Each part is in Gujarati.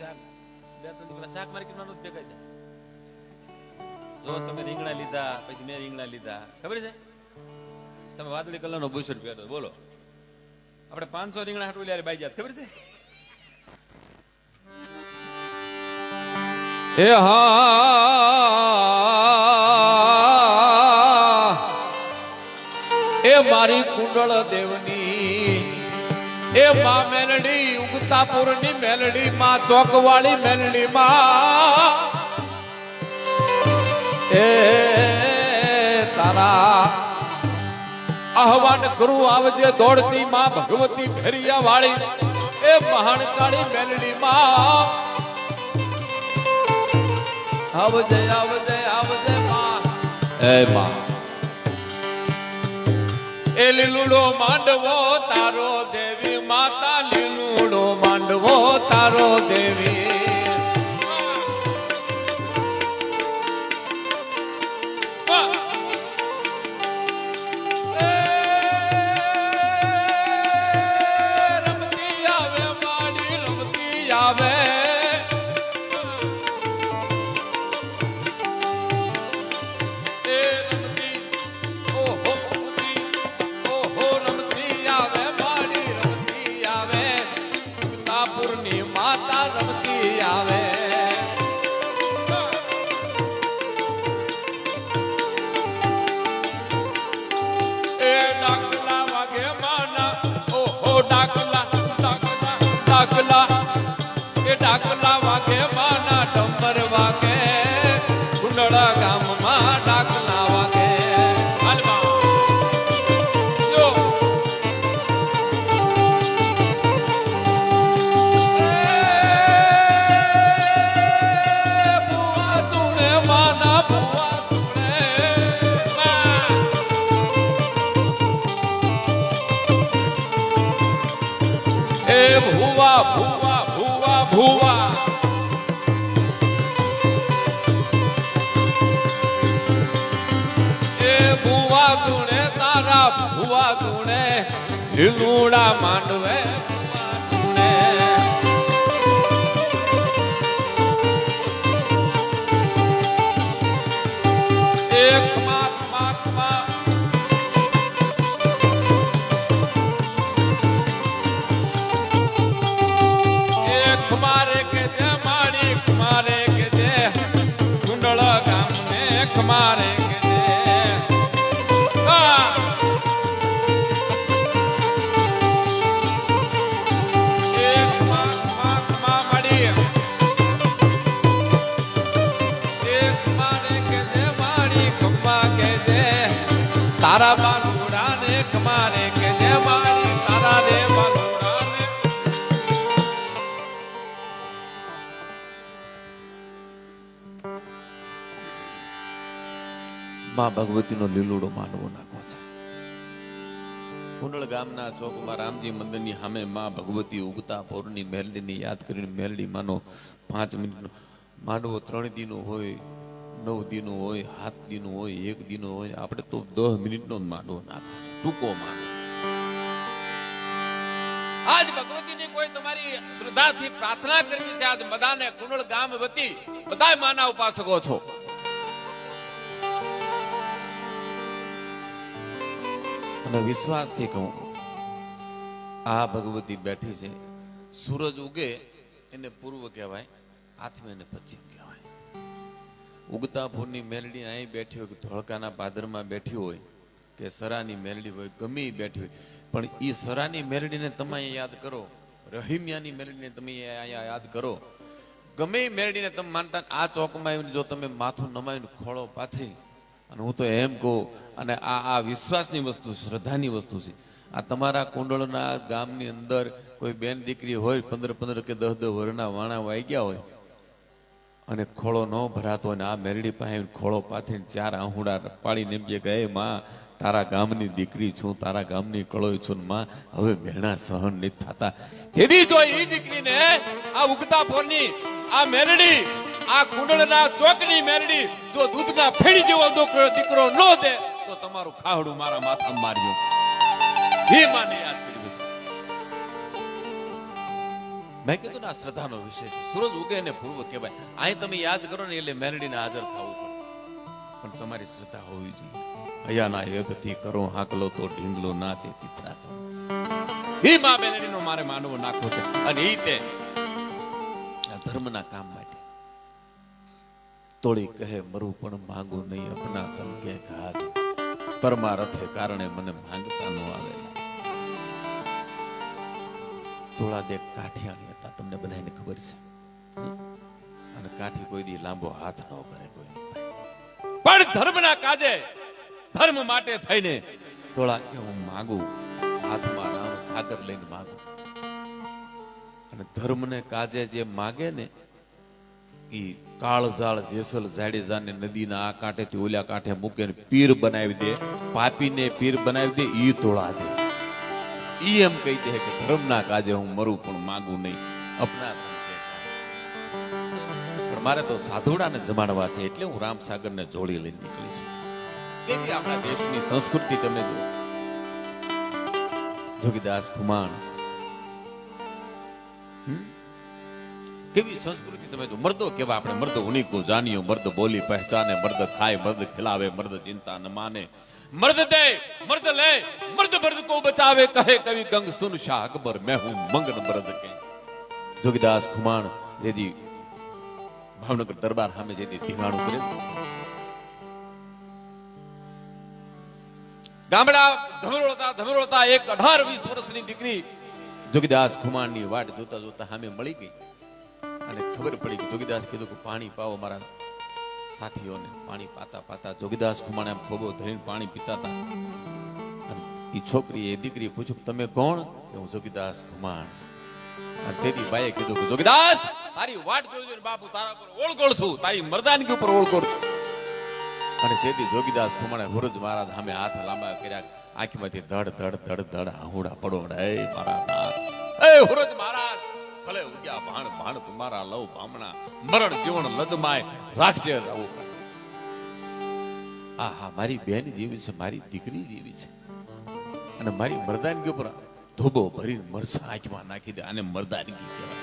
શાક 2-3 દીકરા શાક માર્કેટમાં નથી ભેગા થયા. જો તમે રીંગણા લીધા, પછી મેં રીંગણા લીધા, ખબર છે? તમે વાદળી કલરનો બુશર્ટ પહેરો, બોલો આપણે 500 રીંગણા હાટું લ્યારે બાઈ જાત, ખબર છે? એ હા એ મારી કુંડળ દેવની એ માં મેલડી ઉગતાપુરની મેલડી માં ચોકવાળી મેલડી માં એ તારા આહવાન કરું આવજે દોડતી માં ભગવતી ભેરિયા વાળી એ મહાન કાળી મેલડી માં આવજે આવજે આવજે માં એ માં એ લીલુડો માંડવો તારો દેવી માતા લીલુડો માંડવો તારો દેવી રમતી આવે માડી રમતી આવે માતા રમતી આવે એ ડાકલા વાગે માના ઓહો ડાકલા ડાકલા ડાકલા એ ડાકલા વાગે માના ડમર વાગે કુંડળા ગામમાં ડાકલા વાગે ભુવા ભુવા ભુવા ભુવા એ ભુવા ગુણે તારા ભુવા ગુણે લીલુડા માંડવે ગુણે એક માક માક માં ખમારે કે જે મારી ખમારે કે જે કુંડળ ગામને ખમારે કે જે એક માં મળી એક મારે કે જે મારી ખમ્મા કે જે તારા બાલુડા ને ખમારે કે જે મારી તારા રે બાલુડા માં ભગવતીનો લીલુડો માંડવો નાખો છે. કુંડળ ગામના ચોકમાં રામજી મંદિરની સામે માં ભગવતી ઉગતા પૌરની મેલડીને યાદ કરીને મેલડી માનો 5 મિનિટનો માંડવો 3 દિનો હોય 9 દિનો હોય 7 દિનો હોય 1 દિનો હોય આપણે તો 10 મિનિટનો જ માંડવો નાખો ટૂંકો માંડવો. આજ ભગવતીની કોઈ તમારી શ્રદ્ધાથી પ્રાર્થના કરવી છે. આજ બધાને કુંડળ ગામ વતી બધા માના ઉપાસકો છો. અને વિશ્વાસથી કહું આ ભગવતી બેઠી છે. સૂરજ ઉગે એને પૂર્વ કહેવાય, આથમે એને પશ્ચિમ કહેવાય. ઉગતા પૂરની મેલડી અહીં બેઠી હોય કે ધોળકાના પાદરમાં બેઠી હોય કે સરાની મેલડી હોય ગમે બેઠી હોય, પણ એ સરાની મેલડીને તમે યાદ કરો, રહીમિયાની મેલડીને તમે અહીંયા યાદ કરો, ગમે મેલડીને તમે માનતા આ ચોકમાં આવીને જો તમે માથું નમાવીને ખોળો પાથરી અને હું તો એમ કહું અને આ વિશ્વાસની વસ્તુ શ્રદ્ધાની વસ્તુ છે. આ તમારા કુંડળના ગામની અંદર કોઈ બેન દીકરી હોય 15 કે 10 વર્ષના વાણા વાઈ ગયા હોય અને ખોળો ન ભરાતો હોય ને આ મેરડી પાસે ખોળો પાથરીને 4 આહુડા પાડીને એમ કે હે માં તારા ગામની દીકરી છું, તારા ગામની કળોય છું ને માં હવે મેણા સહન નથી થતા. તેથી જો એ દીકરીને આ ઉગતા પોરની આ મેરડી આ કુંડળના ચોકની મેરડી જો દૂધના ફેડી જેવો દીકરો ન દે તો તમારું ખાવડું મારા માથામાં માર્યું. હે માને યાદ કર્યું છે. મેં કીધું ને આ શ્રદ્ધાનો વિષય છે. સૂરજ ઉગે ને પૂર્વ કહેવાય. અહીં તમે યાદ કરો ને એટલે મેલડીને હાજર થવું પડે, પણ તમારી શ્રદ્ધા હોવી જોઈએ. હયાના હેતથી કરો હાકલો તો ઢીંગલો નાચે ચિત્રાતો. એ માં મેલડીનો મારે માનવો નાખવો છે, અને એ તે આ ધર્મના કામ માટે. તોડી કહે મરું પણ માંગુ નહીં અપના તમ કે ઘાત, પરમારથે કારણે મને માંગતા ન આવે. તોળા દે કાઠિયાણી હતા, તમને બધાને ખબર છે. અને કાઠી કોઈ દી લાંબો હાથ ન કરે કોઈ, પણ ધર્મના કાજે ધર્મ માટે થઈને તોળા કે હું માંગુ, હાથમાં નામ સાગર લઈને માંગુ. અને ધર્મને કાજે જે માગે ને ઈ કાળઝાળ જેસલ જાડેજાને નદીના આ કાંઠેથી ઓલા કાંઠે મૂકે પીર બનાવી દે, પાપીને પીર બનાવી દે, ઈ તોળા દે. ઈ એમ કહી દે કે ધર્મના કાજે હું મરું પણ માંગુ નહીં અપના તમ કે ઘાત. પણ મારે તો સાધુડાને જમાડવા છે, એટલે હું રામસાગરને જોડી લઈને નીકળી છું. કેવી આપણા દેશની સંસ્કૃતિ તમે જુઓ. જોગીદાસ ખુમાણ કેવી સંસ્કૃતિ તમે જો. મર્દો કેવા આપણે, મર્દ ઉની કો જાનિયો, મર્દ બોલી પહેચાને, મર્દ ખાય, મર્દ ખિલાવે, મર્દ ચિંતા ન માને, મર્દ દે મર્દ લે, મર્દ મર્દ કો બચાવે, કહે કવિ ગંગ સુન શાહ અકબર, मैं हूं मंगन मर्द के. જોગીદાસ ખુમાણ જેથી ભાવનગર દરબાર સામે જેથી ધીંગાણું કરે, ગામડા ધમરોળતા એક 18-20 વર્ષની દીકરી જોગીદાસ ખુમાણની વાટ જોતા જોતા સામે મળી ગઈ. અને ખબર પડી કે જોગીદાસ કીધું કે પાણી પાવો મારા સાથીઓને. પાણી પાતા પાતા જોગીદાસ ખુમાણે ખોબો ધરીને પાણી પીતા હતા. અને એ છોકરી એ દીકરી પૂછ્યું તમે કોણ? કે હું જોગીદાસ ખુમાણ. અને તેથી ભાઈએ કીધું કે જોગીદાસ તારી વાટ જોઈને બાપુ તારા પર ઓળખોળ છું, તારી મર્દાનગી ઉપર ઓળખોળ છું. અને તેથી જોગીદાસ ખુમાણે હુરજ મહારાજ સામે હાથ લાંબા કર્યા, આંખમાંથી ધડ ધડ ધડ ધડ આહુડા પડોડા. એ મારા નાથ, એ હુરજ મહારાજ ભલે ઉગ્યા ભાણ ભાણ તુમારા લવ ભામણા, મરણ જીવન લજમાય રાખજે આવું. આહા મારી બેન જેવી છે, મારી દીકરી જેવી છે, અને મારી મર્દાનગી ઉપર ધોબો ભરીને મરસા આંખમાં નાખી દે. આને મર્દાનગી કહેવાય.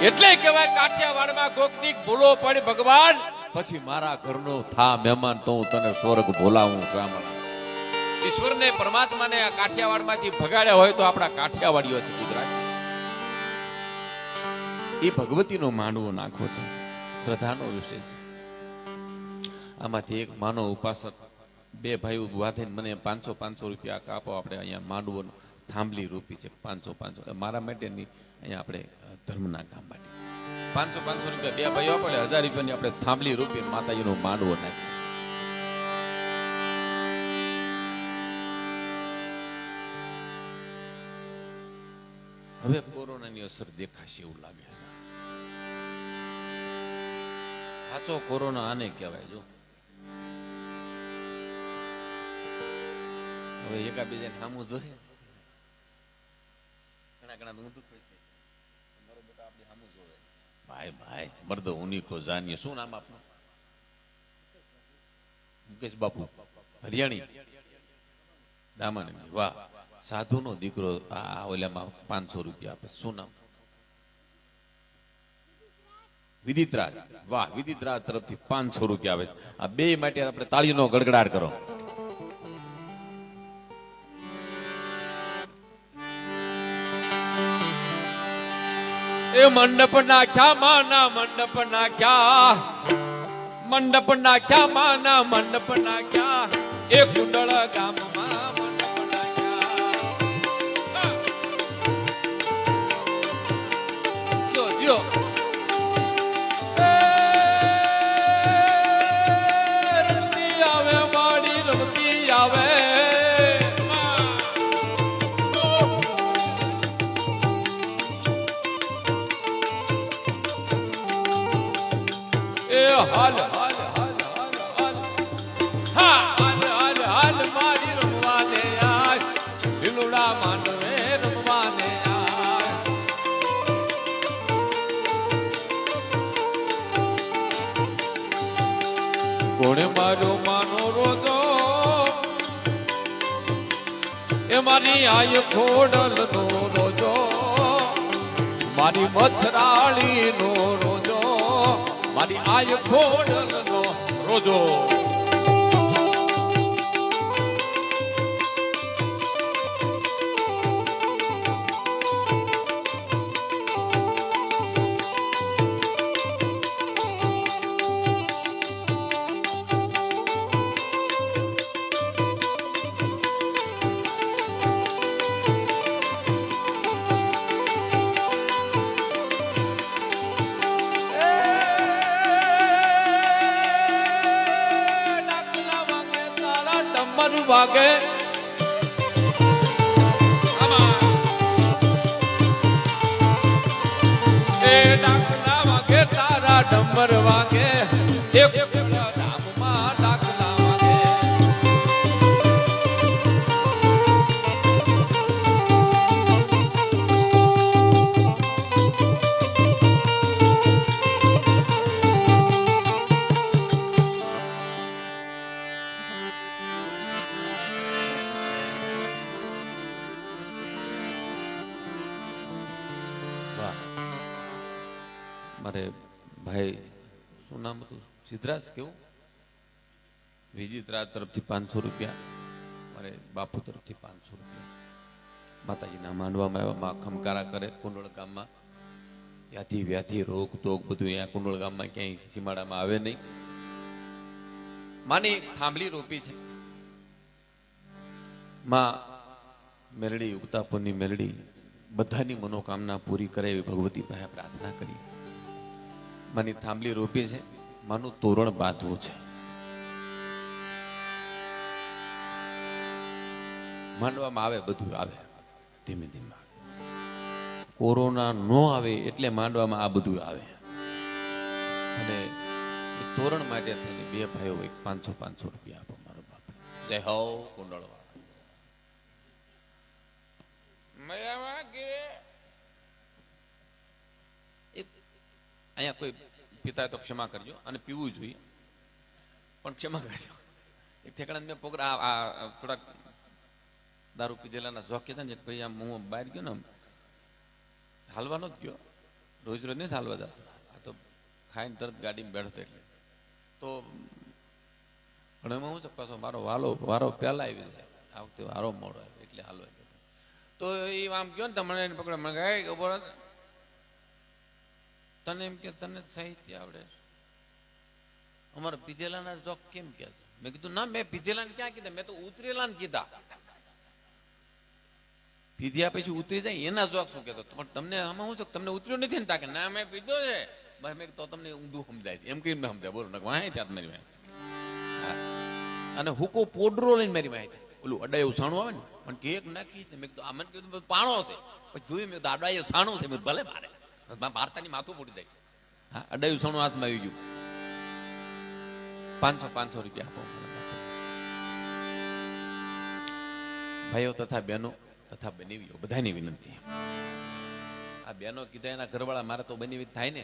એટલે કહેવાય કાઠિયાવાડમાં કોકની ભૂલો પડી ભગવાન, પછી મારા ઘરનો થા મહેમાન તો હું તને સ્વર્ગ બોલાવું. ઈશ્વરને પરમાત્માને આ કાઠિયાવાડમાંથી ભગાડ્યા હોય તો આપણા કાઠિયાવાડીઓ છે ગુજરાત. એ ભગવતીનો માંડવો નાખો છે, શ્રદ્ધાનો વિષય છે. આમાંથી એક માનવ ઉપાસક બે ભાઈઓ ઉભા થઈને મને 500 રૂપિયા કાપો, આપણે અહીંયા માંડવો થાંભલી રૂપી છે 500 મારા માટેની, અહીંયા આપણે ધર્મના કામ માટે 500 રૂપિયા બે ભાઈઓ આપે, 1000 રૂપિયાની આપણે થાંભલી રૂપી માતાજીનો માંડવો નાખી. હવે કોરોનાની અસર દેખાશે એવું લાગે છે. સાચો કોરોના આને કહેવાય. જો હવે એકાબીજાને સામું જોઈએ, ઘણા ઊંધું થઈ જાય. મારો બેટા આપણે સામું જોવે, ભાઈ ભાઈ મર્દ ઉની કો જાનિએ. શું નામ આપનું? મુકેશ બાપુ હરિયાણી દામાને. વાહ, સાધુનો દીકરો આ ઓલામાં 500 રૂપિયા આપે. શું નામ? વિદિતરાજ. વાહ, વિદિતરાજ તરફથી 500 રૂપિયા આવે. આ બે માટે આપણે તાળીનો ગડગડાટ કરો. એ મંડપ નાખ્યા માના, મંડપ નાખ્યા, મંડપ નાખ્યા માના, મંડપ નાખ્યા એ કુંડળ ગામમાં. મંડપ નાખ્યા જો જો રમતી આવે વાડી, રમતી આવે હાલ હાલ હાલ હાલ હાલ હા હાલ હાલ હાલ મારી રમવાને આય, લીલુડા માંડવે રમવાને આય. કોણે મારો માનો રોજો એ મારી આય ખોડલ નો રોજો. મારી મચ્છરાળી નો રોજો, મારી આય ખોડલ નો રોજો. વાગે એ ડાકલા વાગે તારા ડમર વાગે એક ધામમાં ડાકલા વાગે. મારે ભાઈ શું નામ હતું, સિદ્ધરાજ કેવું, વિજિતરાજ તરફથી 500 રૂપિયા, મારે બાપુ તરફથી 500 રૂપિયા માતાજીના માંડવામાં આવ્યા. માં ખમકારા કરે કુંડળ ગામમાં, યાથી વ્યાથી રોગ તોગ બધું અહીંયા કુંડળ ગામમાં ક્યાંય સીમાડામાં આવે નહીં. માની થાંભલી રોપી છે. માં મેલડી, ઉગતાપુરની મેલડી બધાની મનોકામના પૂરી કરે એવી ભગવતી પાસે પ્રાર્થના કરી. માની થાંભલી રોપી છે, માનું તોરણ બાંધવું છે. માંડવામાં આવે, બધું આવે ધીમે ધીમે. કોરોના નો આવે એટલે માંડવામાં આ બધું આવે. અને એ તોરણ માટે થઈને બે ભાઈઓ 500 રૂપિયા આપો મારો બાપ. જય હો કુંડળ વાળા. અહીંયા કોઈ પીતા તો ક્ષમા કરજો, અને પીવું જોઈએ પણ ક્ષમા કરજો. એક ઠેકાણા મેં પોગરા થોડાક દારૂ પીધેલાના જોક કીધા ને, ભાઈ આમ હું બહાર ગયો ને, હાલવાનો જ ગયો, રોજ રોજ નહીં હાલવા જતો, આ તો ખાઈને તરત ગાડીમાં બેઠો એટલે તો પણ એમાં હું પાછો મારો વારો પહેલા આવી જાય, આ વખતે વારો મોડો આવ્યો એટલે હાલવા ગયો. તો એ આમ ગયો ને તો મને એને પકડે, મને કહે ખબર તને એમ કે તને સાહિત્ય આવડે, અમારે પીધેલાના જોક કેમ કે? મેં કીધું ના, મેં પીધેલાને ક્યાં કીધા, મેં તો ઉતરેલા ને કીધા. પીધ્યા પછી ઉતરી જાય એના જોક શું કહેતો, પણ તમને આમાં શું છે, તમને ઉતર્યો નથી ને તાકે ના મેં પીધો છે, બસ મેં તો તમને ઊંધું સમજાય એમ કહીને સમજાય. બોલો વાહે ત્યાં મારી વાહે. અને હુકો પોડરો લઈને મારી વાહે, ઓલું અડાયું સાણું આવે ને પણ કેક નાખી, મેં કીધું આ મને કીધું પાણો છે, પછી જોયું મેં કીધું અડાયું સાણું છે, મેં ભલે મારે વાર્તાની માથું મોટી જાય. હા, અડાયું સાણું હાથમાં આવી ગયું. 500 રૂપિયા આપો ભાઈઓ તથા બહેનો તથા બનેવીઓ બધાની વિનંતી. આ બહેનો કીધા એના ઘરવાળા મારે તો બનેવી થાય ને.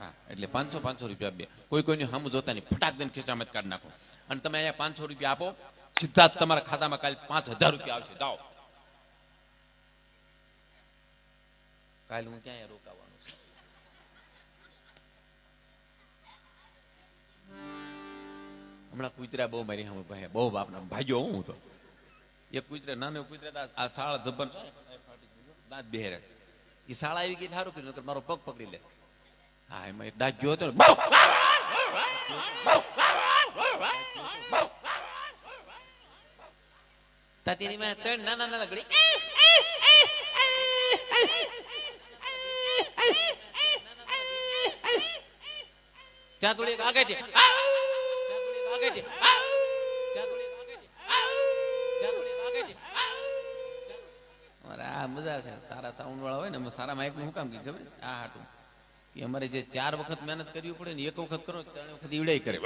હા, એટલે 500 રૂપિયા બે કોઈ કોઈની સામું જોતા નહીં, ફટાક દઈને ખિસ્સામાં કાઢી નાખો. અને તમે અહીંયા 500 રૂપિયા આપો, સીધા તમારા ખાતામાં કાલે 5000 રૂપિયા આવશે. જાઓ, કાલે હું ક્યાં રોકાવાનું છે. હમણાં કુતરા બહુ મારી સામે ભાઈ, બહુ બાપના ભાગ્યો હું તો. એક કુતરા, નાનો કુતરા, આ શાળા જબર દાંત બેહરે, એ શાળા આવી ગઈ સારું કર્યું, મારો પગ પકડી લે. હા, એમાં એક ડાક ગયો હતો ને, તાતીની માં 3 નાના ઘડી ત્યાં થોડી આગે છે, મજા છે. સારા સાઉન્ડ વાળા હોય ને, સારા માઇક નું શું કામ ખબર આ હાટું કે અમારે જે 4 વખત મહેનત કરવી પડે ને, 1 વખત કરો 3 વખત ઈવડાઈ કરે.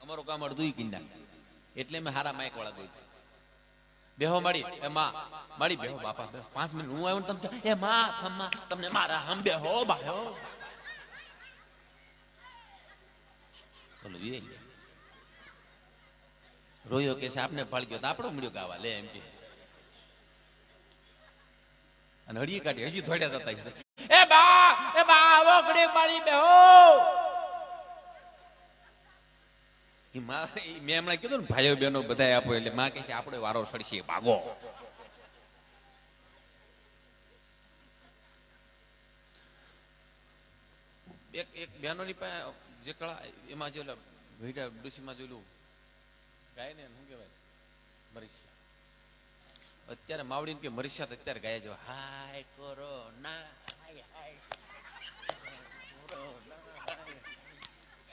અમારું કામ અડધું કી નાખે, એટલે મેં સારા માઇક વાળા ગઈ. બેહો માડી, એ માં માડી બેહો બાપા, 5 મિનિટ હું આવ્યો ને તમે એ માં તમને મારા હમ બેહો બાહો. રોયો કે છે આપને ફાળી ગયો તો આપણો મળ્યો ગાવા લે એમ કે. અને હળી કાઢી હજી ધોડ્યા જતા છે. એ બા આવો ઘડી પાણી બેહો. મેં હમણાં કીધું ને ભાઈઓ બહેનો બધા આપો એટલે માં કહે છે આપણે વારો સડશે ભાગો. એક બહેનોની પાસે જે કળા એમાં જે ભેડા ડોશીમાં જોયેલું ગાય ને શું કહેવાય મરીશા. અત્યારે માવડી કે મરીશા અત્યારે ગાય જેવા હાય કોરોના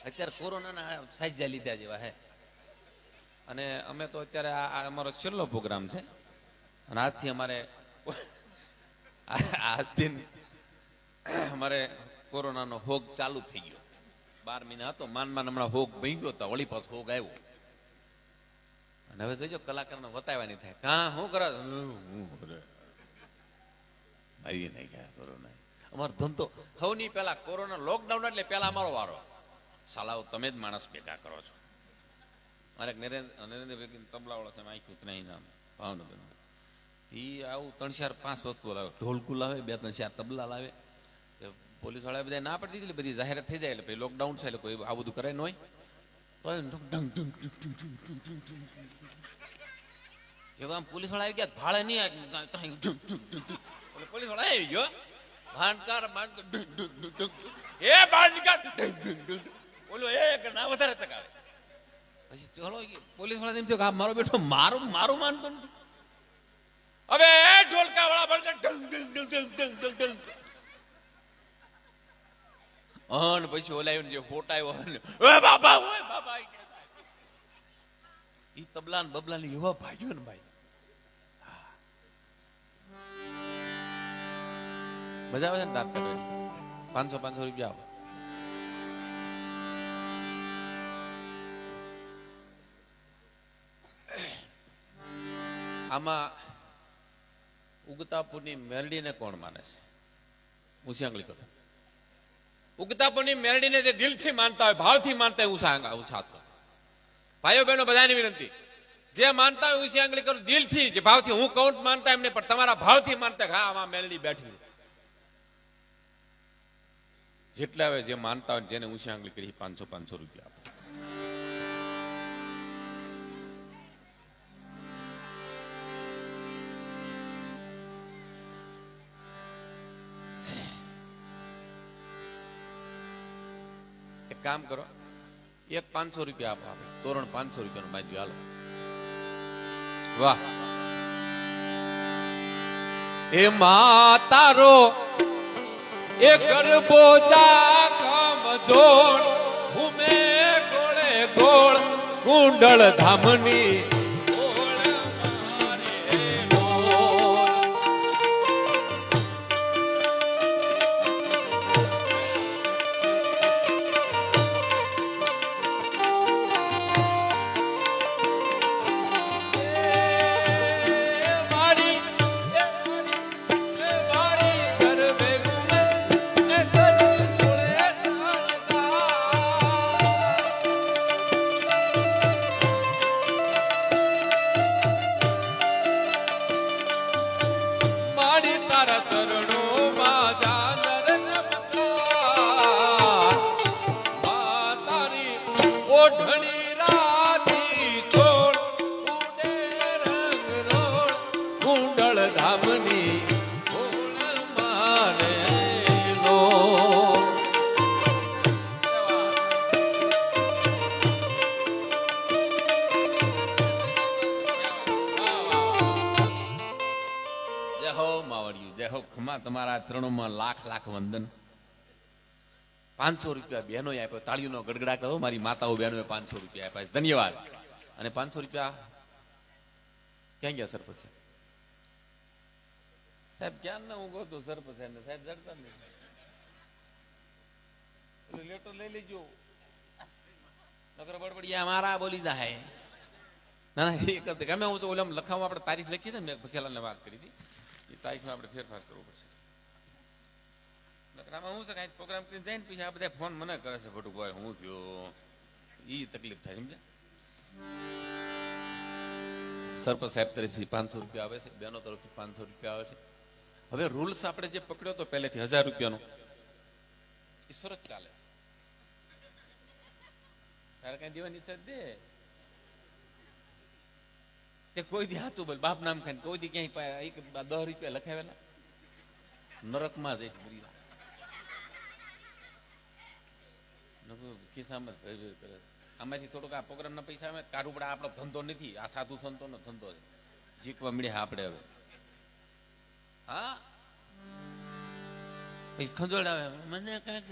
અત્યારે કોરોનાના સાજા લીધા જેવા હે. અને અમે તો અત્યારે આ અમારો છેલ્લો પ્રોગ્રામ છે અને આજથી અમારે કોરોનાનો હોગ ચાલુ થઈ ગયો. 12 મહિના હતો માન હમણાં હોગ ભઈ ગયો તો વળી પાછો હોગ આવ્યો. અને હવે જોજો કલાકારને વતાવવાની થાય કાં શું કરો મારી નહીં ગયા કોરોના. અમારો ધંધો સૌની પહેલા કોરોના લોકડાઉન એટલે પહેલા અમારો વારો. સાલાઓ તમે જ માણસ ભેગા કરો છો. મારે નરેન્દ્ર તબલા વાળો છે આખું ત્રણ નામ ભાવનગર. એ આવું 3-4-5 વસ્તુઓ લાવે. ઢોલકું લાવે, 2-3-4 તબલા લાવે. પોલીસ વાળા બધા ના પડતી એટલે બધી જાહેરાત થઈ જાય એટલે પછી લોકડાઉન છે એટલે કોઈ આ બધું કરે ન હોય તો આમ પોલીસ વાળા આવી ગયા ભાડે નહીં પોલીસ વાળા આવી ગયો ભાંડકાર બોલો એક ના વધારે ચકાવે. પછી ચલો પોલીસ વાળા એમ થયું કે મારો બેઠો મારું માનતો નથી. હવે ઢોલકા વાળા અને પછી ઓલાવ્યો જે ફોટા આવ્યો બાબા ઓય બાબા ઈ તબલા ને બબલા ની એવા ભાઈઓ ને ભાઈ મજા આવે છે ને દાંત કાઢવાની. 500 રૂપિયા આવે. આમાં ઉગતાપુરની મેલડીને કોણ માને છે? ઊંચી આંગળી કરો. ઉગતાપુરની મેલડીને જે દિલથી માનતા હોય ભાવથી માનતા હોય ઊંચા હાથ કરો. ભાઈઓ બહેનો બધાની વિનંતી જે માનતા હોય ઊંચી આંગળી કરો દિલથી જે ભાવથી. હું કહું માનતા એમને પણ તમારા ભાવથી માનતા હા આમાં મેલડી બેઠી જેટલા હવે જે માનતા હોય જેને ઊંચી આંગળી કરી 500 રૂપિયા આપો. કામ કરો એક 500 રૂપિયા આપો. આપણે તોરણ 500 રૂપિયાનું બાજુ હાલો. વાહ એ માતારો એ ગરબો જાગમ જોડ ભૂમે ગોળે ગોળ કુંડળ ધામની તમારા ચરણોમાં લાખ વંદન. 500 રૂપિયા બહેનો આપ્યો. તાળીઓનો ગડગડાટ હતો. મારી માતાઓ બહેનો 500 રૂપિયા આપ્યા. ધન્યવાદ. અને 500 રૂપિયા ક્યાં ગયા સરપંચ સાહેબ? ક્યાં ના હું ગોતો સરપંચ સાહેબ જડતા નહીં. લેટર લઈ લેજો નકર બડબડિયા મારા બોલી જાય. ના એ ગમે હું તો ઓલા લખાવવા આપણે તારીખ લખી છે ને મેં ભખેલાને વાત કરી હતી એ તારીખમાં આપણે ફેરફાર કરવો પડશે. આમાં હું છે કઈ પ્રોગ્રામ કરીને જાય ને પછી આ બધા ફોન મને કરે છે ભટુભાઈ હું થયો એ તકલીફ થાય સમજ્યા. સરપંચ સાહેબ તરફથી 500 રૂપિયા આવે છે. બહેનો તરફથી 500 રૂપિયા આવે છે. હવે રૂલ્સ આપણે જે પકડ્યો તો પહેલેથી 1000 રૂપિયાનો એ સરસ ચાલે છે. તારે કઈ દેવાની ઈચ્છા દે તે કોઈ દી હાથું બોલ બાપ નામ ખાઈને કોઈ દી ક્યાંય 10 રૂપિયા લખાવેલા નરકમાં જઈશ બુરી ખિસ્સામાં કરે. આમાંથી થોડુંક આ પ્રોગ્રામના પૈસા અમે કાઢવું પડે. આપણો ધંધો નથી, આ સાધુ સંતોનો ધંધો છે. જીકવા મળ્યા આપણે હવે. હા પછી ખંજોળાવે મને કઈક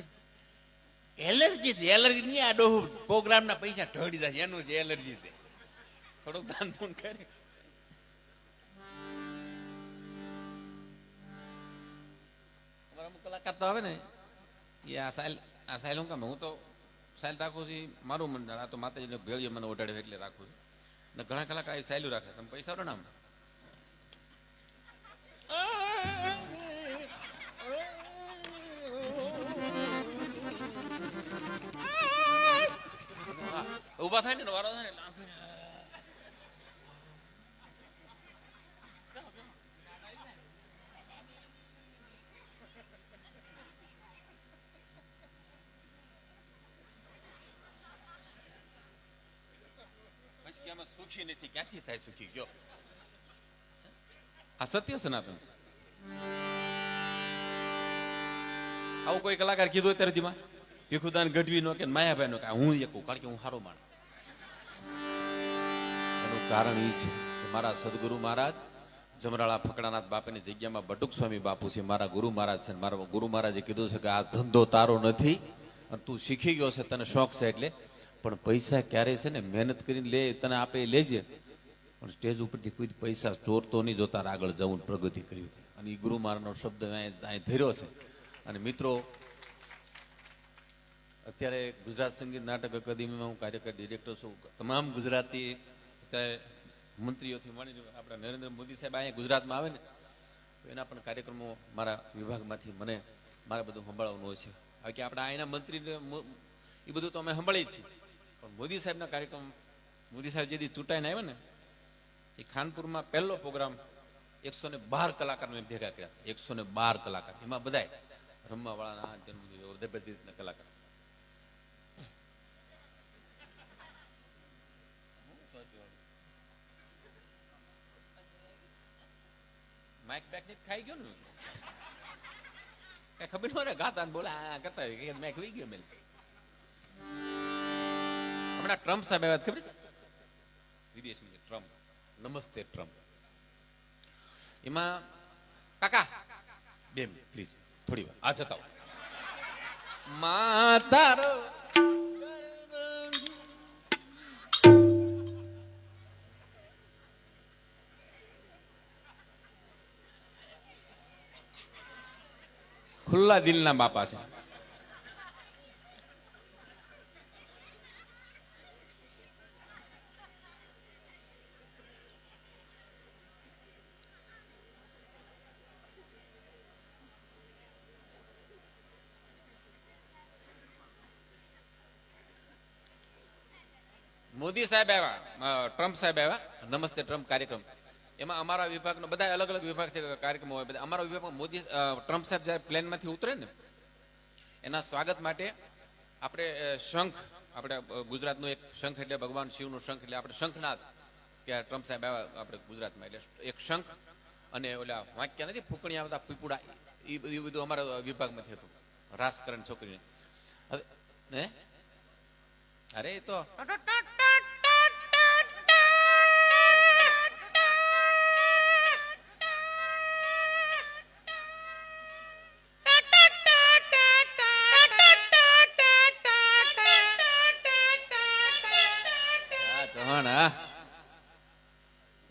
એલર્જી છે. એલર્જી નહીં, આ ડોહું પ્રોગ્રામના પૈસા ઢળી જાય એનું છે એલર્જી છે. થોડુંક દાન પૂન કરી અમારા અમુક કલાકાર તો આવે ને એ આ સાયલ હું કામ હું તો સાયલ રાખું છું મારું મંડળ. આ તો માતાજીને ભેળીએ મને ઓઢાડે એટલે રાખું છું. ને ઘણા કલાકાર એ સાયલું રાખે. તમે પૈસા લો ને આમ ઉભા થાય ને વારો થાય ને સુખી નથી. ક્યાંથી થાય સુખી? ગયો આ સત્ય સનાતન. આવું કોઈ કલાકાર કીધું અત્યારે જીમાં ભીખુદાન ગઢવી નો કે માયાભાઈ નો કે હું એકું કારણ કે હું સારો માણસ. એનું કારણ એ છે કે મારા સદગુરુ મહારાજ જમરાળા ફકડાનાથ બાપાની જગ્યામાં બટુક સ્વામી બાપુ છે, મારા ગુરુ મહારાજ છે. મારા ગુરુ મહારાજે કીધું છે કે આ ધંધો તારો નથી અને તું શીખી ગયો છે, તને શોખ છે એટલે, પણ પૈસા ક્યારે છે ને મહેનત કરીને લે, તને આપે લેજે, પણ સ્ટેજ ઉપરથી કોઈ પૈસા ચોરતો નહીં, જો તારે આગળ જવું પ્રગતિ કરી. અને એ ગુરુ મહારાજનો શબ્દ અહીં ધર્યો છે. અને મિત્રો અત્યારે ગુજરાત સંગીત નાટક અકાદમીમાં હું કાર્યકારી ડિરેક્ટર છું. તમામ ગુજરાતી મંત્રીઓથી મળીને આપણા નરેન્દ્ર મોદી સાહેબ અહીંયા ગુજરાતમાં આવે ને તો એના પણ કાર્યક્રમો મારા વિભાગમાંથી મને મારે બધું સંભાળવાનું હોય છે. હવે કે આપણા અહીંના મંત્રીને એ બધું તો અમે સંભાળી જ છીએ, પણ મોદી સાહેબના કાર્યક્રમ મોદી સાહેબ જેથી ચૂંટાઈને આવ્યા ને એ ખાનપુરમાં પહેલો પ્રોગ્રામ 112 કલાકાર મેં ભેગા કર્યા. 112 કલાકાર, એમાં બધા રમવા વાળાના બધી કલાકાર. માઇક બેક ને ખાઈ ગયો ને કઈ ખબર ન હોય ગાતા બોલે આ કરતા મેક વી ગયો. મેલ હમણાં ટ્રમ્પ સાહેબ આવ્યા ખબર છે વિદેશ ટ્રમ્પ, નમસ્તે ટ્રમ્પ. એમાં કાકા બે પ્લીઝ થોડી વાર આ જતા માતારો ખુલ્લા દિલના બાપા છે. મોદી સાહેબ આવ્યા, ટ્રમ્પ સાહેબ આવ્યા, નમસ્તે ટ્રમ્પ કાર્યક્રમ. એમાં અમારા વિભાગનો બધા અલગ અલગ વિભાગ છે, કાર્યક્રમો હોય બધા. અમારા વિભાગમાં મોદી ટ્રમ્પ સાહેબ જયારે પ્લેનમાંથી ઉતરે ને એના સ્વાગત માટે આપણે શંખ, આપણે ગુજરાતનું એક શંખ એટલે ભગવાન શિવનું શંખ એટલે આપણે શંખનાદ કે ટ્રમ્પ સાહેબ આવ્યા આપણે ગુજરાતમાં એટલે એક શંખ અને ઓલા વાક્ય નથી ફૂકણી આવતા પીપુડા એ બધું અમારા વિભાગમાંથી હતું. રાજકારણ છોકરીને હવે હે અરે એ તો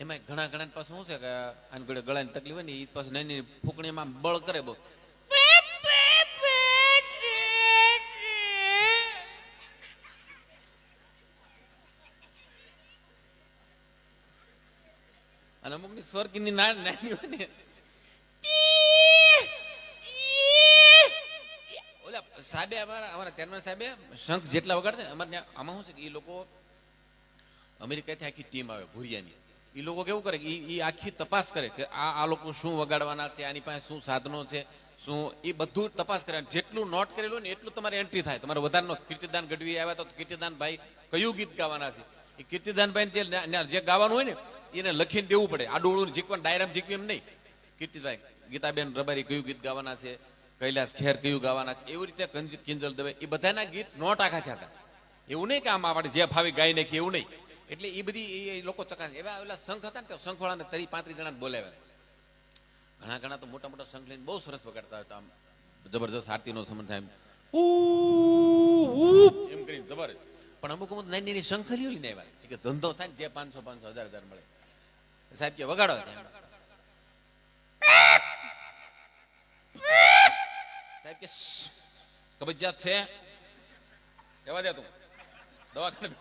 એમાં ઘણા ઘણા પાસે શું છે કે આને ગળે ગળાની તકલીફ હોય ને એ પાસે નાની ફૂકણીમાં બળ કરે બહુ. અને અમુક ની સ્વર્ગની નાની હોય ને ઓલા સાહેબે અમારા ચેરમેન સાહેબે શંખ જેટલા વગાડતા ને અમારે આમાં શું છે કે એ લોકો અમેરિકાથી આખી ટીમ આવે ભુરિયાની એ લોકો કેવું કરે કે એ આખી તપાસ કરે કે આ લોકો શું વગાડવાના છે, આની પાસે શું સાધનો છે, શું એ બધું તપાસ કરે. જેટલું નોટ કરેલું હોય ને એટલું તમારે એન્ટ્રી થાય. તમારે વધારેનો કીર્તિદાન ગઢવી આવ્યા તો કીર્તિદાનભાઈ કયું ગીત ગાવાના છે એ કીર્તિદાનભાઈ જે ગાવાનું હોય ને એને લખીને દેવું પડે. આડું જીકવાનું ડાયરામ જીકવી એમ નહીં. કીર્તિભાઈ ગીતાબેન રબારી કયું ગીત ગાવાના છે, કૈલાસ ખેર કયું ગાવાના છે, એવી રીતે કિંજલ દવે એ બધાના ગીત નોટ આખા થયા હતા. એવું નહીં કે આમ આપણે જે ફાવી ગાઈ નાખી એવું નહીં. એટલે એ બધી એ લોકો ચકાસ. એવા ઓલા સંઘ હતા ને તો સંઘવાળાને 30-35 જણા બોલાવ્યા. ઘણા તો મોટા મોટા સંઘ લઈને બહુ સરસ વગાડતા હતા. આમ જબરજસ્ત આરતીનો સમય થાય એમ કરીને જબરજસ્ત. પણ અમુક નાની નાની શંખરીઓ લઈને આવ્યા કે ધંધો થાય ને જે 500 1000 મળે. સાહેબ કે વગાડો. સાહેબ કે કબજિયાત છે એવા દે તું દવાખાને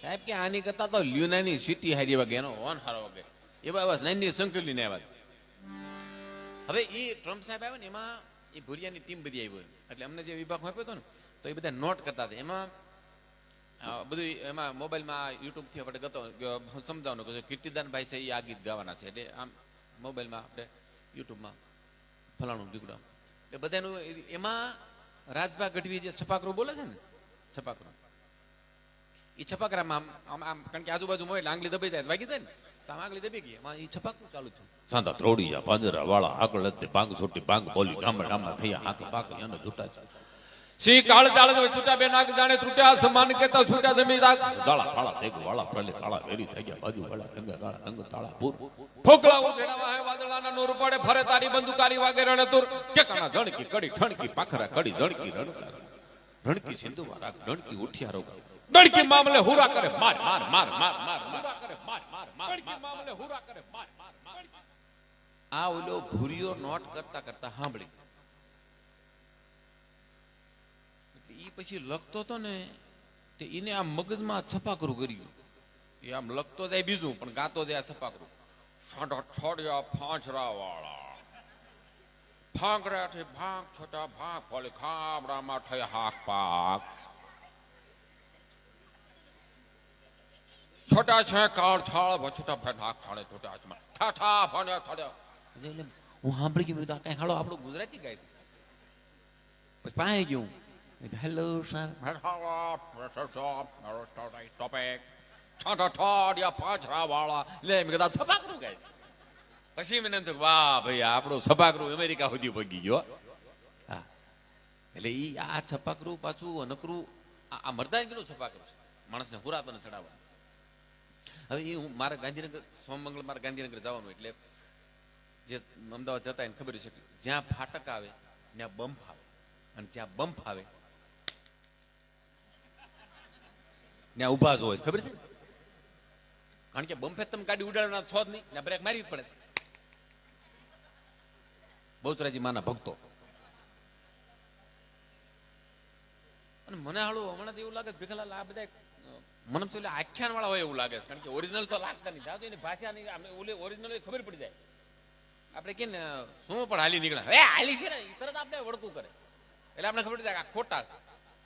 સાહેબ કે આની કરતા તો લ્યુનાની સિટી હારી વાગે એનો હોન હારો વાગે એવા બસ નાની સંકલી ને આવ્યા. હવે એ ટ્રમ્પ સાહેબ આવ્યા ને એમાં એ ભુરિયાની ટીમ બધી આવી હોય એટલે અમને જે વિભાગ આપ્યો હતો ને તો એ બધા નોટ કરતા હતા. એમાં બધું એમાં મોબાઈલમાં યુટ્યુબથી આપણે ગતો સમજાવવાનું કે કીર્તિદાનભાઈ છે એ આ ગીત ગાવાના છે. એટલે આમ મોબાઈલમાં આપણે યુટ્યુબમાં ફલાણું દીકડા એ બધાનું એમાં રાજભા ગઢવી જે છપાકરો બોલે છે ને છપાકરો એ છપાકરામાં આમ કારણ કે આજુબાજુ મોબાઈલ આંગળી દબાઈ જાય વાગી જાય ને તો આમ આંગળી દબાઈ ગઈ એમાં એ છપાકરું ચાલુ થયું. સાંધા ત્રોડિયા પાંજરા વાળા આગળ પાંગ છોટી પાંગ બોલી ગામડા થયા હાક પાક એને જૂટા છે સિંહ કાળ ચાળ છૂટા બે નાક જાણે તૂટ્યા સમાન કેતા છૂટા જમી રાગ જાળા ફાળા તેગ વાળા પ્રલે કાળા વેરી થઈ ગયા બાજુ વાળા ગંગા કાળા રંગ તાળા પૂર ફોકલા ઉધેડા હે વાદળાના નૂર પડે ફરે તારી બંદુકારી વાગે રણે તુર ટેકાના જણકી કડી ઠણકી પાખરા કડી જણકી રણકા રણકી સિંધુ વારા રણકી ઉઠિયારો ડણકી મામલે હુરા કરે માર માર માર માર માર હુરા કરે માર માર માર ડણકી મામલે હુરા કરે માર માર માર. આ ઓલો ભૂરિયો નોટ કરતા કરતા સાંભળી ઈ પછી લખતો હતો ને તે એને આ મગજમાં છપાકરું કર્યું. એ આમ લખતો જાય બીજું પણ ગાતો જાય આ છપાકરું. સાંઢા છોડ્યા ફાંચરા વાળા ફાંકરા થી ભાગ છોટા ભાગ ફોલે ખામરામાં થઈ હાક પાક છોટા છે કાળ છાળ છોટા ભાઈ હાક છાળે છોટા હાથમાં ઠાઠા ફાડ્યા ઠાડ્યા. હું સાંભળી ગયું કઈ હાલો આપણું ગુજરાતી ગાય છે પછી પાસે ગયું હેલો સર ટોપિક છાંટા પાંચરા વાળા લે મેં કીધું છપાકરું ગાય. પછી મને એમ થયું વાહ ભાઈ આપણું છપાકરું અમેરિકા સુધી પગી ગયો. હા એટલે ઈ આ છપાકરું પાછું નકરું આ મરદાનગીનું છપાકરું છે માણસને પુરાતન ચડાવવા. હવે એ હું મારે ગાંધીનગર સોમમંગળ મારે ગાંધીનગર જવાનું એટલે જે અમદાવાદ જતા એને ખબર છે કે જ્યાં ફાટક આવે ત્યાં બમ્પ આવે અને જ્યાં બમ્પ આવે ત્યાં ઉભા જ હોય ખબર છે. કારણ કે બમ્પે તમે ગાડી ઉડાડવાના છો જ નહીં ત્યાં બ્રેક મારવી જ પડે. બહુચરાજી માના ભક્તો અને મને હાલું હમણાં એવું લાગે ભીખલાલ આ બધા મને તો આખ્યાન વાળા હોય એવું લાગે છે. કારણ કે ઓરિજિનલ તો લાગતા નહીં જાતો એની ભાષા નહીં ઓરિજિનલ ખબર પડી જાય. આપણે કે ને શું પણ હાલી નીકળ્યા હે હાલી છે ને તરત આપણે વળકું કરે એટલે આપણે ખબર પડી જાય આ ખોટા છે.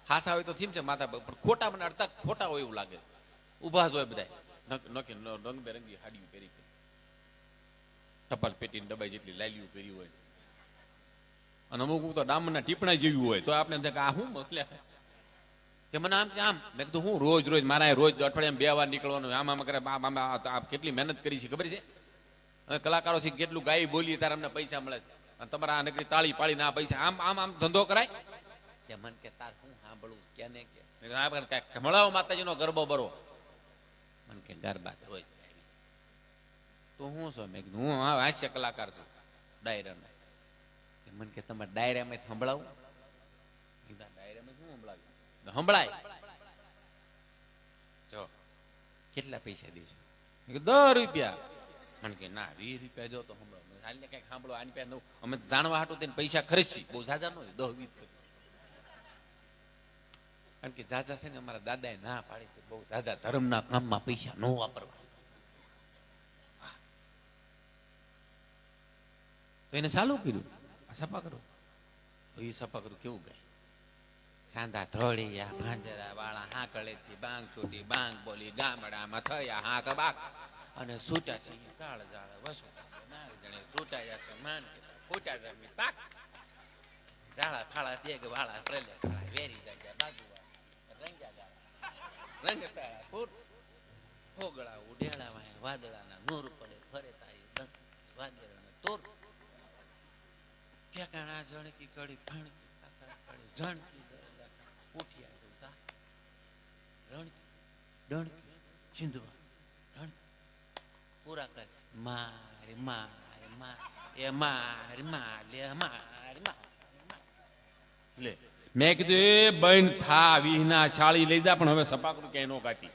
હાસા હોય તો થીમ છે માથા પણ ખોટા મને અડધા ખોટા હોય એવું લાગે. ઉભા જ હોય બધા નોકી રંગબેરંગી હાડીઓ પહેરી ટપાલ પેટીને ડબાઈ જેટલી લાલીઓ પહેરી હોય અને અમુક તો ડામરના ટીપણા જેવી હોય તો આપણે આ શું મોકલ્યા કે મને આમ કે આમ મેં કીધું હું રોજ મારા રોજ અઠવાડિયામાં 2 વાર નીકળવાનું આમ કરે કેટલી મહેનત કરી છે ખબર છે. હવે કલાકારો છે કેટલું ગાય બોલીએ ત્યારે અમને પૈસા મળે અને તમારા આ નકરી તાળી પાડી ના પૈસા આમ આમ આમ ધંધો કરાય. કે મન કે તાર હું સાંભળું ક્યાં ને કે મળાવો માતાજીનો ગરબો બરો મને કે ગરબા રોજ તો હું છો મેં કીધું હું હાસ્ય કલાકાર છું ડાયરામાં. મને કે તમારે ડાયરામાં સંભળાવું ડાયરામાં શું સંભળાવ્યું સંભળાય જો કેટલા પૈસા દઈશું 10 રૂપિયા. મને કે ના 20 રૂપિયા જો તો સંભળાવ હાલને કઈક સાંભળો આની પાસે અમે જાણવા હાટું તેને પૈસા ખર્ચી બહુ જાજા ન હોય 10-20. કારણ કે જાજા છે ને અમારા દાદાએ ના પાડી છે બહુ જાજા ધર્મના કામમાં પૈસા ન વાપરવા. તો એને ચાલુ કર્યું સફા કરો. એ સફા કરું કેવું ગાય સાંધા ધોળિયા ભાંજરા વાળા હાકળેથી બાંગ છૂટી બાંગ બોલી ગામડામાં થયા હાક બાક અને છૂટા સિંહ કાળ જાળ વસુ નાગ જણે છૂટાયા છે માન ફૂટા જમી પાક જાળા ફાળા તેગ વાળા પ્રલે વેરી જાગ્યા બાજુ રંગ્યા જાળા રંગ તાળા ફૂટ ફોગળા ઉડેળા વાય વાદળાના નૂર પડે ફરે તારી દંત વાદળાના તોર ઠેકાણા જણકી કડી ફણકી કાકરા કડી જણકી ઉઠિયા જોતા રણકી ડણકી સિંધવા રણ પૂરા કરે મારે મારે મારે એ મારે મારે મારે લે મેં કીધું એ બહેન થા વિહના શાળી લઈ જા, પણ હવે સપાકરું ક્યાંય નો કાઢી.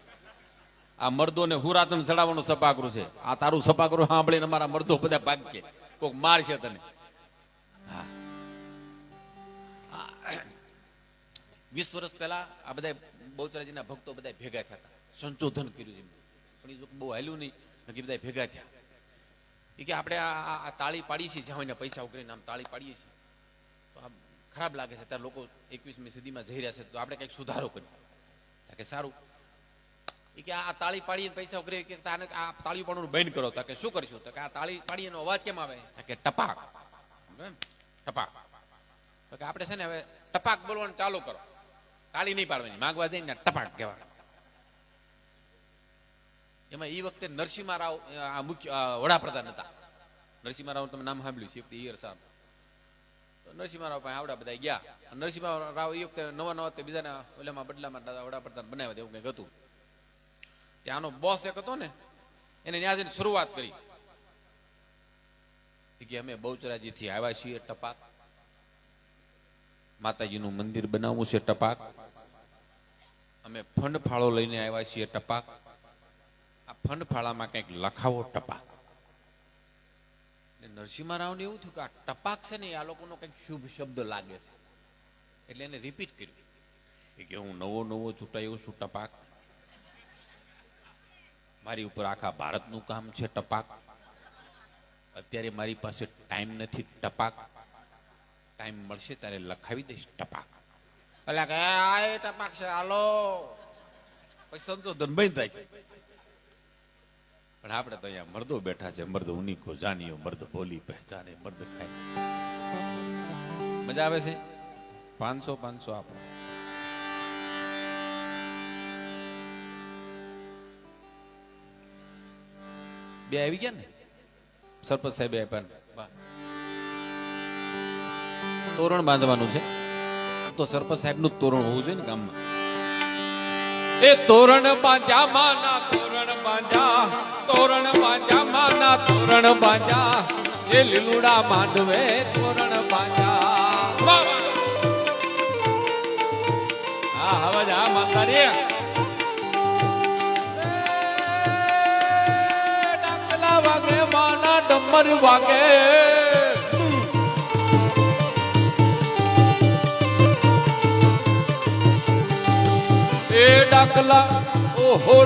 આ મર્દો ને હુરાતન ચડાવવાનું સપાકરું છે. આ તારું સપાકરું સાંભળીને અમારા મર્દો બધા ભાગશે, કોક મારશે તને. હા 20 વર્ષ પહેલા આ બધા બહુચરાજીના ભક્તો બધા ભેગા થયા હતા, સંશોધન કર્યું છે, પણ એ બહુ હાલ્યું નહીં. બધા ભેગા થયા એ કે આપણે આ તાળી પાડીએ છીએ, જ્યાં એને પૈસા ઉકરીને આમ તાળી પાડીએ છીએ તો આમ ખરાબ લાગે છે. ત્યારે લોકો 21મી સદીમાં જઈ રહ્યા છે, તો આપણે કંઈક સુધારો કરીએ. કે સારું. એ કે આ તાળી પાડીને પૈસા ઉકરી કે આ તાળી પાડવાનું બંધ કરો. તો કે શું કરશું? તો કે આ તાળી પાડી એનો અવાજ કેમ આવે? કે ટપાક ટપાક. તો કે આપણે છે ને હવે ટપાક બોલવાનું ચાલુ કરો, તાળી નહીં પાડવાની, માંગવા જઈને ટપાક કહેવાનું. એમાં એ વખતે નરસિંહ રાવ આ મુખ્ય વડાપ્રધાન હતા. નરસિંહ રાવ તમે નામ સાંભળ્યું છે, ઈયર સાહેબ. તો નરસિંહ રાવ પાસે આવડા બધા ગયા. નરસિંહ રાવ એ વખતે નવા બીજાના ઓલામાં બદલામાં વડાપ્રધાન બનાવ્યા એવું કંઈક હતું. ત્યાંનો બોસ એક હતો ને, એને ત્યાં જઈને શરૂઆત કરી કે અમે બહુચરાજી થી આવ્યા છીએ, ટપાક માતાજીનું મંદિર બનાવવું છે, ટપાક અમે ફંડ ફાળો લઈને આવ્યા છીએ, ટપાક આ ફંડ ફાળામાં કંઈક લખાવો, ટપાક. નરસિંહ રાવને એવું થયું કે આ ટપાક છે ને આ લોકોનો કંઈક શુભ શબ્દ લાગે છે, એટલે એને રિપીટ કર્યું કે હું નવો ચૂંટાયો છું, ટપાક મારી ઉપર આખા ભારતનું કામ છે, ટપાક અત્યારે મારી પાસે ટાઈમ નથી, ટપાક ટાઈમ મળશે ત્યારે લખાવી દઈશ, ટપાક. એટલે કે આ ટપાક છે હાલો, પછી સંશોધન બંધ થાય. પણ આપણે તો અહીંયા મર્દો બેઠા છે, મર્દ ઉની કો જાનિયો, મર્દ બોલી પહેચાને, મર્દ ખાય. મજા આવે છે. 500 આપો. બે આવી ગયા ને સરપંચ સાહેબ આપ્યા. તોરણ બાંધવાનું છે, તો સરપંચ સાહેબ નું તોરણ હોવું જોઈએ ને ગામમાં. એ તોરણ બાંધ્યા માના તોરણ બાંધ્યા, તોરણ બાંધ્યા માના તોરણ બાંધ્યા, એ લીલુડા માંડવે તોરણ બાંધ્યા. હા હવે જા માતા રે ડાકલા વાગે માના ડમર વાગે, એ ડાકલા ઓહો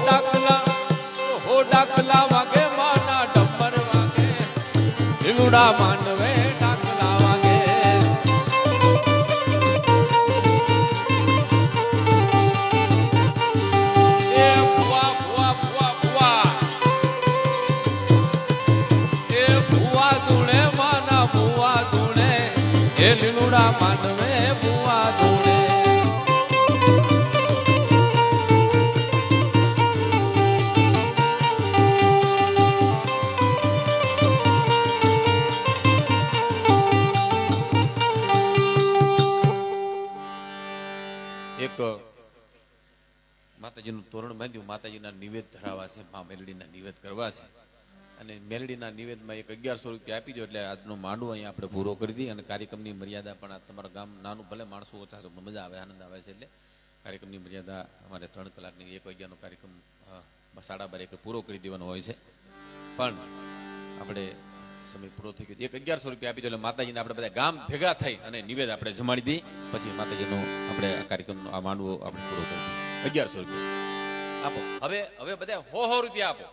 ડાકલા વાગે માના ડમર વાગે, લીલુડા માંડવે ડાકલા વાગે. એ ભુવા ભુવા ભુવા ભુવા, એ ભુવા ધૂણે માના ભુવા ધૂણે, એ લીલુડા માંડવે ભુવા ધૂણે. માતાજીનું તોરણ બાંધ્યું, માતાજીના નિવેદ ધરાવા છે, મા મેલડીના નિવેદ કરવા છે. અને મેલડીના નિવેદમાં એક 1100 રૂપિયા આપી દો એટલે આજનો માંડવો અહીંયા આપણે પૂરો કરી દઈએ. અને કાર્યક્રમની મર્યાદા પણ આ તમારા ગામ નાનું ભલે માણસો ઓછા છે, મજા આવે, આનંદ આવે છે. એટલે કાર્યક્રમની મર્યાદા અમારે 3 કલાકની 1 વાગ્યાનો કાર્યક્રમ 12:30 પૂરો કરી દેવાનો હોય છે. પણ આપણે સમય પૂરો થઈ ગયો. 1100 રૂપિયા આપી દો એટલે માતાજીને આપણે બધા ગામ ભેગા થઈ અને નિવેદ આપણે જમાડી દઈએ. પછી માતાજીનો આપણે આ કાર્યક્રમનો આ માંડવો આપણે પૂરો કરી દઈએ. 1100 રૂપિયા આપો. હવે બધા 100 રૂપિયા આપો.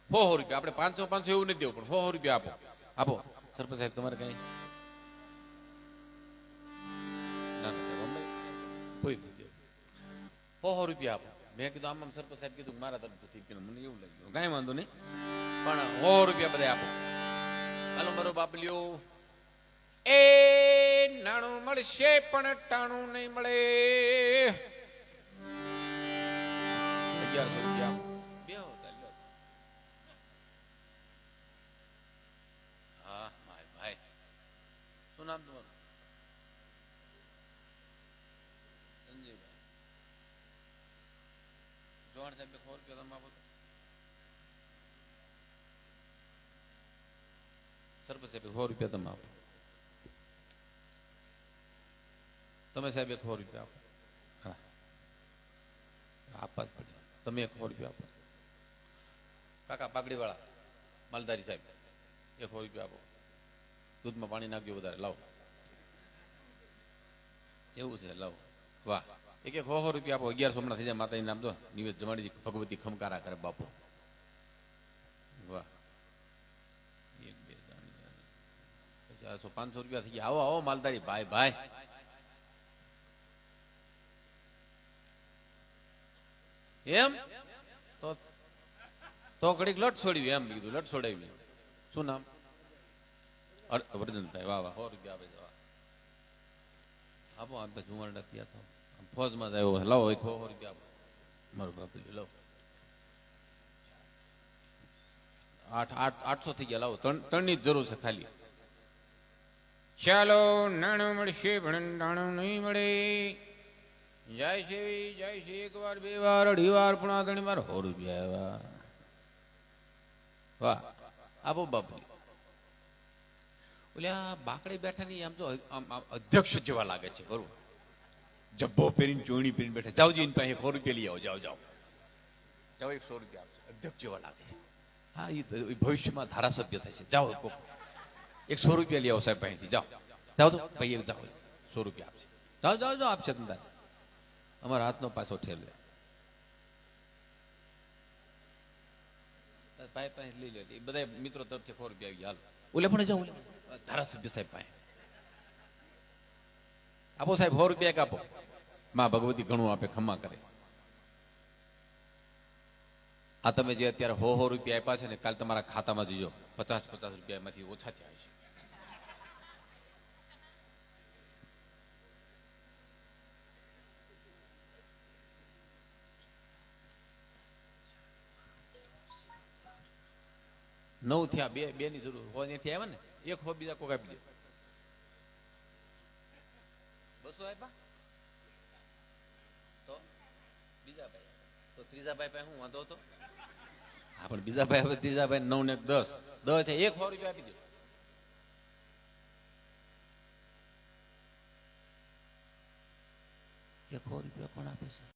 100 રૂપિયા. આપણે 500 એવું નથી દેવું, પણ 100 રૂપિયા આપો. આપો સરપંચ સાહેબ તમારે કઈ ના સાહેબ પૂરી થઈ ગઈ. 100 રૂપિયા આપો. મેં કીધું આમ સરપંચ સાહેબ કીધું મારા તરફથી ઠીક કીધું, મને એવું લાગ્યું કાંઈ વાંધો નહીં, પણ 100 રૂપિયા બધા આપો. હાલો મારો બાપ લ્યો, એ નાણું મળશે પણ ટાણું નહીં મળે. 1100 રૂપિયા આપો. બેહો તાલ્યો. હા માય ભાઈ, શું નામ તમારું? સંજયભાઈ. જોહાણ સાહેબ 100 રૂપિયા તમે આપો. સરપંચ સાહેબ 100 રૂપિયા તમે આપો. તમે સાહેબ 100 રૂપિયા આપો. હા આપવા જ પડે. તમે 100 રૂપિયા આપો. કાકા પાઘડીવાળા માલધારી સાહેબ 100 રૂપિયા આપો. દૂધમાં પાણી નાખજો વધારે, લાવો. એવું છે, લાવો. વાહ, એક 100 રૂપિયા આપો. 1100 હમણાં થઈ જાય. માતાજી નામ દો, નિવેદ જમાડી ભગવતી ખમકારા કરે બાપુ. વાહ, 1 2 400 500 રૂપિયા થઈ ગયા. આવો આવો માલધારી ભાઈ ભાઈ. એમ તો ઘડીક લટ છોડ્યું. એમ કીધું લટ છોડાવી. શું નામ? વર્ધનભાઈ. વાહ વાહ, 100 રૂપિયા આપે છે. વાહ, આપો. આપણે જુવાણ નથી આતો, ફોજમાં જ આવ્યો. લાવો 100 રૂપિયા આપો. મારું બાપ લાવો. 800 થઈ ગયા. લાવો, ત્રણની જ જરૂર છે ખાલી. ચાલો, નાણું મળશે પણ નાણું નહીં મળે. જાય છે જાય છે, 1 વાર 2 વાર 2.5 વાર પણ 3 વાર 100 રૂપિયા આવ્યા. વાહ, આપો બાપુ. ઓલા બાકડે બેઠા ની આમ તો અધ્યક્ષ જેવા લાગે છે. બરોબર, જબ્બો પહેરીને ચોણી પહેરીને બેઠા. જાઓ જી, એની પાસે 100 રૂપિયા લઈ આવો. જાઓ જાઓ જાઓ, 100 રૂપિયા આપશે. અધ્યક્ષ જેવા લાગે છે. હા, એ ભવિષ્યમાં ધારાસભ્ય થશે. જાઓ 100 રૂપિયા લઈ આવો સાહેબ પાસેથી. જાઓ જાઓ તો ભાઈ, જાઓ 100 રૂપિયા આપશે. જાઓ જાઓ જાઓ, આપશે તમને. અમારા હાથનો પાછો ઠેલ ભાઈ પાસે લઈ લે. એ બધા મિત્રો તરફથી 100 રૂપિયા આવી ગયા. હાલો ઓલે પણ જાઓ, ધારાસભ્ય સાહેબ પાસે આપો. સાહેબ 100 રૂપિયા એક આપો. માં ભગવતી ઘણું આપે, ખમા કરે. આ તમે જે અત્યારે 100 રૂપિયા આપ્યા છે ને, કાલ તમારા ખાતામાં જજો 50 રૂપિયા એમાંથી ઓછા થયા છે. નવ થયા. બે ની જરૂર હોય. ત્યાંથી આવ્યા ને, 100 બીજા કોક આપી દે. 200 આપ્યા તો બીજા ભાઈ, તો ત્રીજા ભાઈ પાસે હું વાંધો હતો? હા, પણ બીજા ભાઈ હવે ત્રીજા ભાઈ 9 ને 10 થાય. 100 રૂપિયા આપી દે. 100 રૂપિયા કોણ આપે છે?